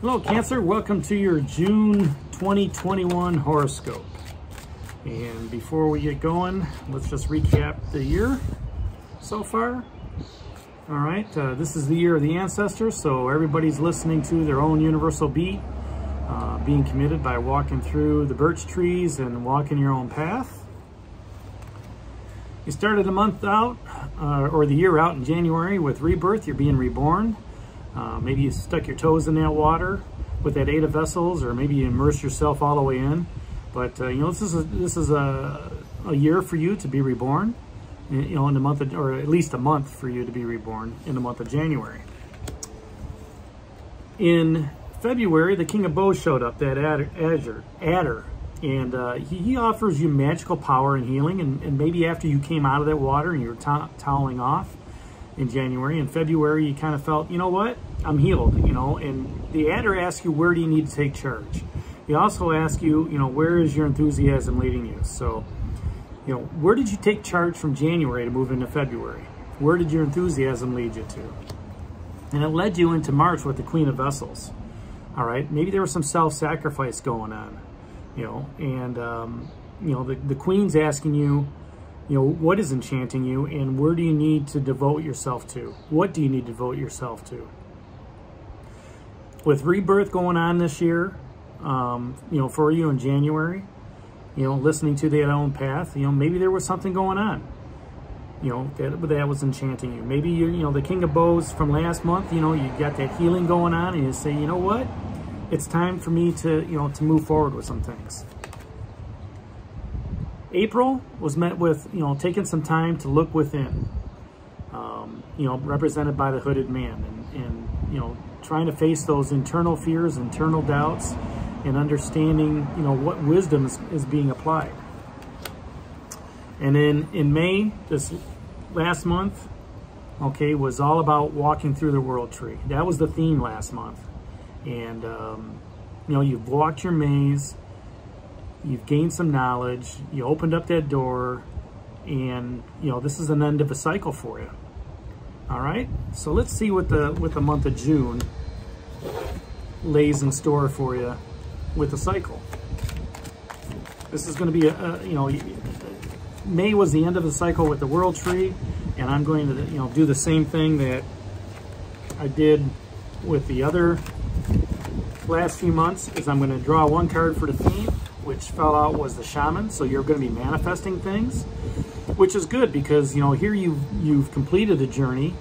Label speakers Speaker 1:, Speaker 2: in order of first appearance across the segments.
Speaker 1: Hello Cancer, welcome to your June 2021 horoscope. And before we get going, let's just recap the year so far. All right, this is the year of the ancestors, so everybody's listening to their own universal beat, being committed by walking through the birch trees and walking your own path. You started the month out, or the year out in January with rebirth. You're being reborn. Maybe you stuck your toes in that water with that 8 of vessels, or maybe you immerse yourself all the way in. But you know, this is a year for you to be reborn. You know, in the month of, or at least a month for you to be reborn in the month of January. In February, the King of Bows showed up, that adder, and he offers you magical power and healing. And maybe after you came out of that water and you were toweling off in January, in February you kind of felt, you know what, I'm healed, you know. And the adder asks you, where do you need to take charge? He also asks you, you know, where is your enthusiasm leading you? So, you know, where did you take charge from January to move into February? Where did your enthusiasm lead you to? And it led you into March with the Queen of Vessels. All right, maybe there was some self-sacrifice going on, you know, and you know, the Queen's asking you, you know, what is enchanting you, and where do you need to devote yourself to? What do you need to devote yourself to? With rebirth going on this year, you know, for you in January, you know, listening to their own path, you know, maybe there was something going on, you know, that was enchanting you. Maybe you know, the King of Bows from last month, you know, you got that healing going on, and you say, you know what, it's time for me to, you know, to move forward with some things. April was met with, you know, taking some time to look within, you know, represented by the hooded man, and you know, trying to face those internal fears, internal doubts, and understanding, you know, what wisdom is being applied. And then in May, this last month, okay, was all about walking through the world tree. That was the theme last month. And, you know, you've walked your maze, you've gained some knowledge, you opened up that door, and, you know, this is an end of a cycle for you. All right, so let's see what the month of June lays in store for you with the cycle. This is going to be you know, May was the end of the cycle with the world tree, and I'm going to, you know, do the same thing that I did with the other last few months. Is I'm going to draw one card for the theme, which fell out was the shaman. So you're going to be manifesting things, which is good, because, you know, here you've completed the journey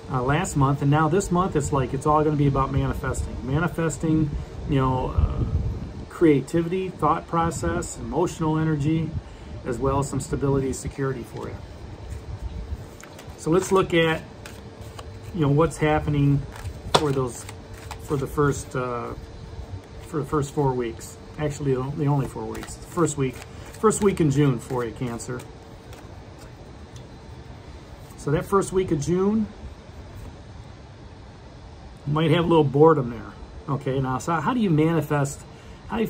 Speaker 1: last month, and now this month it's like it's all going to be about manifesting, you know, creativity, thought process, emotional energy, as well as some stability, security for you. So let's look at, you know, what's happening for the first 4 weeks. Actually, the only 4 weeks. First week in June for you, Cancer. So that first week of June, you might have a little boredom there. Okay, now, so how do you manifest? How do you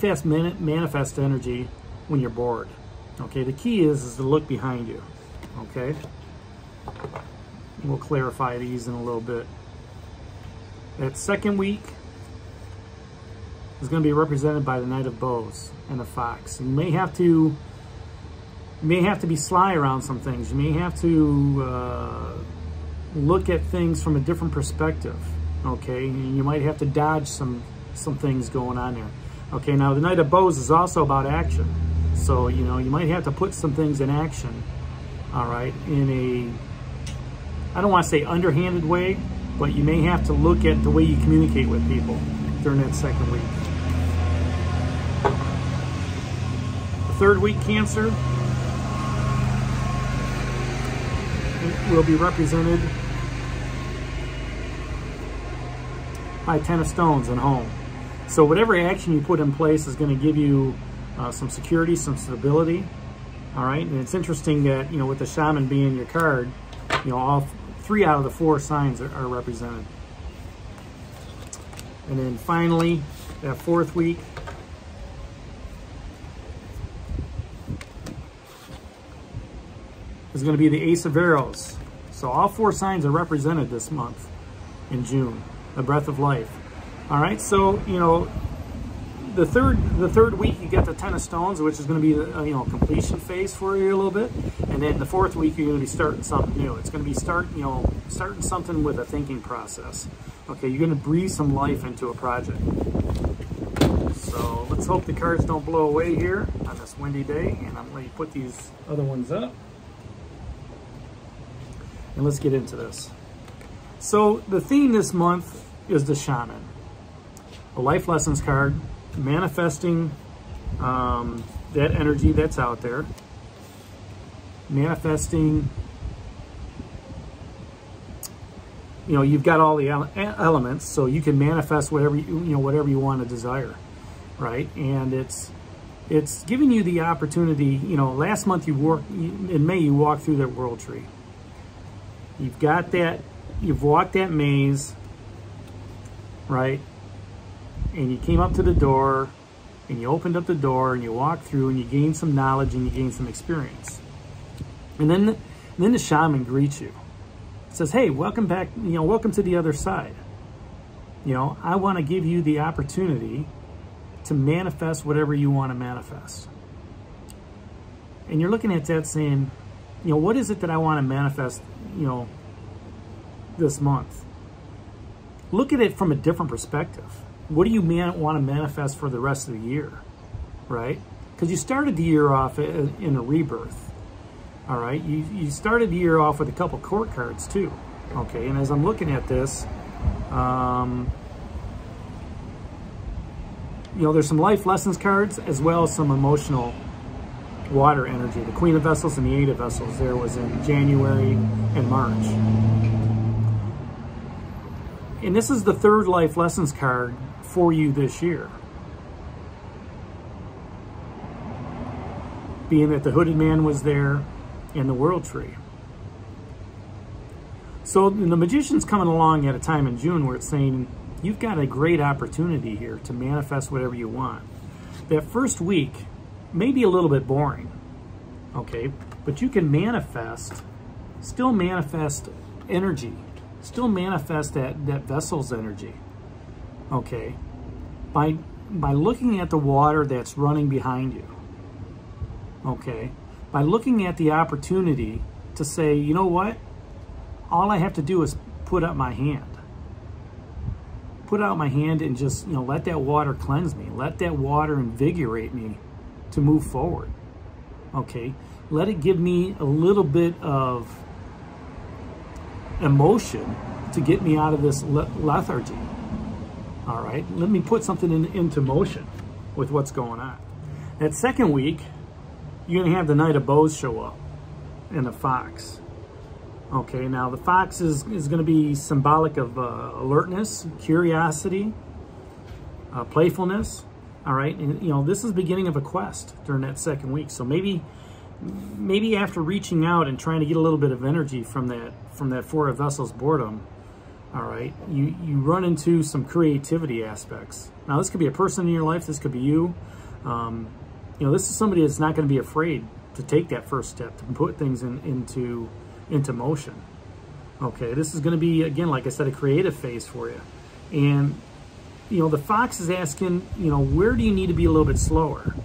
Speaker 1: manifest energy when you're bored? Okay, the key is to look behind you. Okay, we'll clarify these in a little bit. That second week is going to be represented by the Knight of Bows and the Fox. You may have to be sly around some things. You may have to look at things from a different perspective. Okay, and you might have to dodge some things going on there. Okay, now the Knight of Bows is also about action. So, you know, you might have to put some things in action, all right, in a, I don't want to say underhanded way, but you may have to look at the way you communicate with people during that second week. The third week, Cancer, will be represented by 10 of Stones and home. So whatever action you put in place is going to give you some security, some stability. All right, and it's interesting that, you know, with the shaman being your card, you know, all 3 out of the 4 signs are represented. And then finally, that fourth week, is going to be the Ace of Arrows. So all 4 signs are represented this month in June, the breath of life. All right, so, you know, the third week you get the 10 of stones, which is going to be the you know, completion phase for you a little bit, and then the fourth week you're going to be starting something new. It's going to be starting something with a thinking process. Okay, you're going to breathe some life into a project. So let's hope the cards don't blow away here on this windy day, and I'm going to put these other ones up, and let's get into this. So the theme this month is the shaman, a life lessons card, manifesting that energy that's out there, manifesting, you know, you've got all the elements, so you can manifest whatever whatever you want to desire, right? And it's giving you the opportunity. You know, last month in May you walked through that world tree. You've got that, you've walked that maze, right? And you came up to the door, and you opened up the door, and you walked through, and you gained some knowledge, and you gained some experience. And then the shaman greets you. Says, hey, welcome back, you know, welcome to the other side. You know, I want to give you the opportunity to manifest whatever you want to manifest. And you're looking at that saying, you know, what is it that I want to manifest, you know, this month? Look at it from a different perspective. What do you want to manifest for the rest of the year, right? Because you started the year off in a rebirth, all right? You started the year off with a couple court cards too, okay? And as I'm looking at this, you know, there's some life lessons cards as well as some emotional water energy. The Queen of Vessels and the Eight of Vessels there was in January and March. And this is the third life lessons card for you this year. Being that the Hooded Man was there and the World Tree. So the Magician's coming along at a time in June where it's saying, you've got a great opportunity here to manifest whatever you want. That first week may be a little bit boring, okay? But you can manifest, still manifest energy, still manifest that vessel's energy, okay? By looking at the water that's running behind you, okay? By looking at the opportunity to say, you know what? All I have to do is put up my hand. Put out my hand and just, you know, let that water cleanse me. Let that water invigorate me to move forward, okay? Let it give me a little bit of emotion to get me out of this lethargy. All right, let me put something into motion with what's going on. That second week, you're going to have the Knight of Bows show up and the Fox. Okay, now the Fox is going to be symbolic of alertness, curiosity, playfulness. All right, and you know, this is the beginning of a quest during that second week. So maybe after reaching out and trying to get a little bit of energy from that Four of Vessels boredom, all right, you run into some creativity aspects. Now, this could be a person in your life. This could be you. You know, this is somebody that's not going to be afraid to take that first step, to put things into motion. Okay, this is going to be, again, like I said, a creative phase for you. And, you know, the Fox is asking, you know, where do you need to be a little bit slower?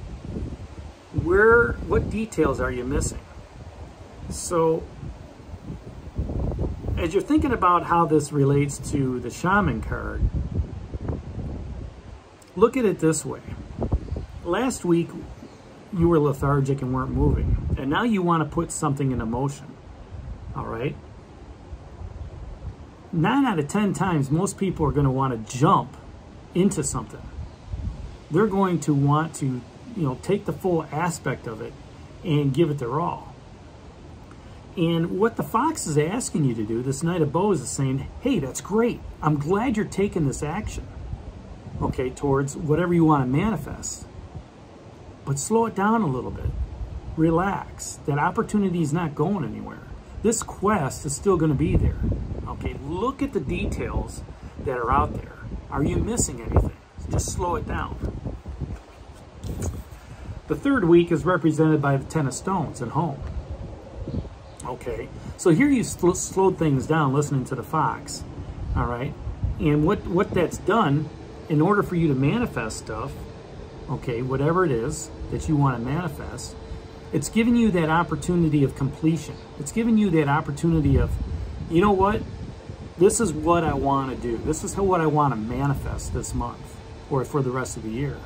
Speaker 1: What details are you missing? So, as you're thinking about how this relates to the Shaman card, look at it this way. Last week, you were lethargic and weren't moving, and now you want to put something into motion, all right? 9 out of 10 times, most people are going to want to jump into something. They're going to want to, you know, take the full aspect of it and give it their all. And what the Fox is asking you to do, this Knight of Bows is saying, hey, that's great. I'm glad you're taking this action, okay, towards whatever you want to manifest. But slow it down a little bit. Relax. That opportunity is not going anywhere. This quest is still going to be there, okay? Look at the details that are out there. Are you missing anything? Just slow it down. The third week is represented by the Ten of Stones and home. Okay, so here you slowed things down listening to the Fox, all right? And what that's done in order for you to manifest stuff, okay, whatever it is that you want to manifest, it's giving you that opportunity of completion. It's giving you that opportunity of, you know what? This is what I want to do. This is what I want to manifest this month or for the rest of the year.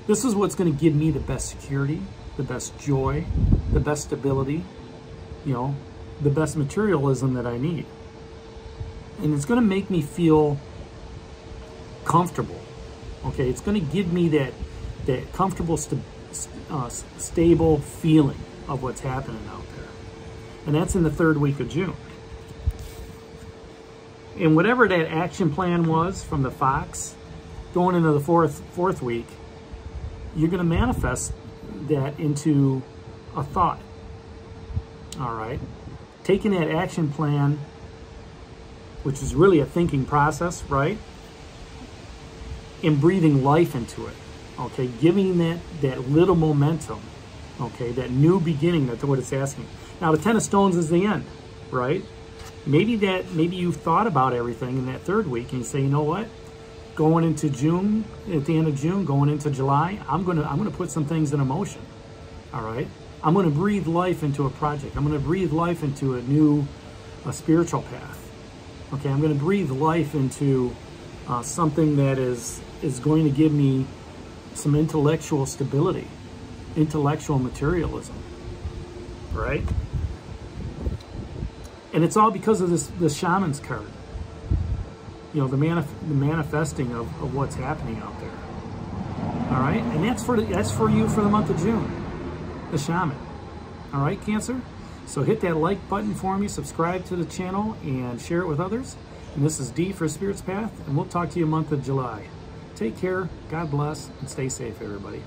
Speaker 1: This is what's going to give me the best security, the best joy, the best stability, you know, the best materialism that I need. And it's going to make me feel comfortable. Okay, it's going to give me that comfortable, stable feeling of what's happening out there. And that's in the 3rd week of June. And whatever that action plan was from the fox, going into the fourth week, you're going to manifest that into a thought. All right, taking that action plan, which is really a thinking process, right? And breathing life into it, okay? Giving that little momentum, okay? That new beginning, that's what it's asking. Now, the 10 of Stones is the end, right? Maybe you've thought about everything in that 3rd week and you say, you know what? Going into June, at the end of June, going into July, I'm gonna put some things in motion, all right? I'm gonna breathe life into a project. I'm gonna breathe life into a spiritual path, okay? I'm gonna breathe life into something that is going to give me some intellectual stability, intellectual materialism, right? And it's all because of this shaman's card. You know, the manifesting of what's happening out there. All right, and that's for you for the month of June, the shaman. All right, Cancer. So hit that like button for me, subscribe to the channel, and share it with others. And this is D for Spirit's Path, and we'll talk to you month of July. Take care, God bless, and stay safe, everybody.